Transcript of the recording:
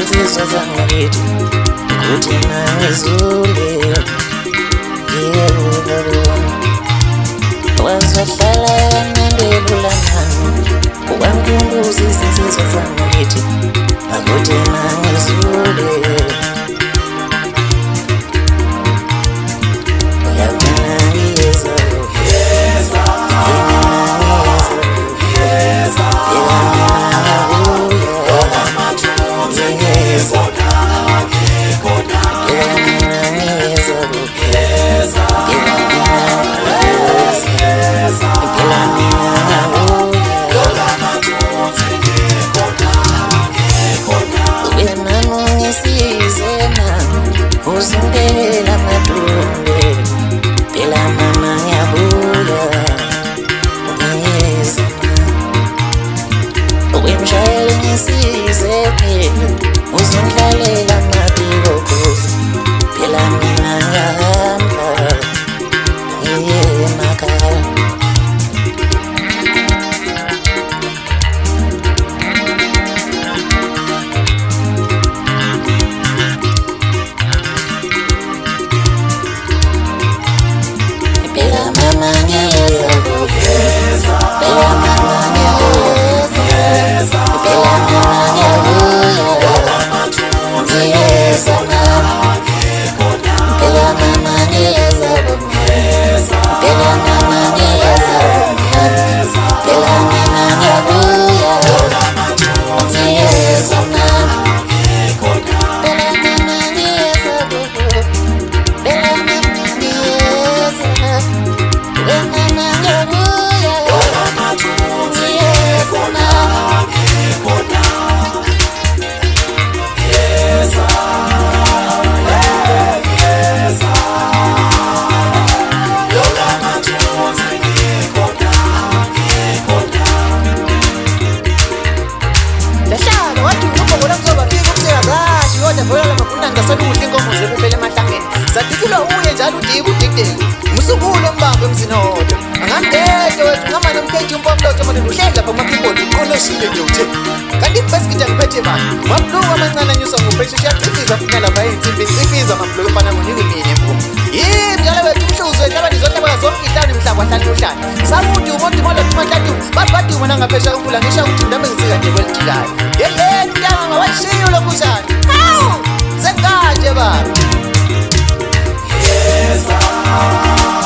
izinsizwa zangakithi ukuthi mangizule wazohlala ngandelula nami wangikhumbuza izinsizwa zangakithi ukuthi mangizule uzongela madumbe phela mama ngiyabuya ngiyeza wemshayeli ngisize phela uzongihlalela amabiko khosi phela mina ngiyahamba ngiye emakhaya Satikulo uye njalo udibu dikdeli musukulo mbambe mzinodo angandeke wethu ngamane mkhethi umpomloto manje uhlenga pha makeyboard uqonoshile nje uthe kanti ibhasikiti angiphethe bani mabhluku amancane anyuswa ngopheshe siyacifiza futhi lapha einsimbi cifiza mabhluku fana ngonika imini emvumo yini njalo wethu umhluzo ehlaba nizohlaba zonke ihlanu imhlaba hlanu hlanu sabuthi umuntu mola kumahlatu bathi wena ngaphesha ukula ngisho ukuthi ndambe ngisika nje kwelithilayo yeyeni ntanga ngawashiyo lokushana hawu sengaje baba. Yes,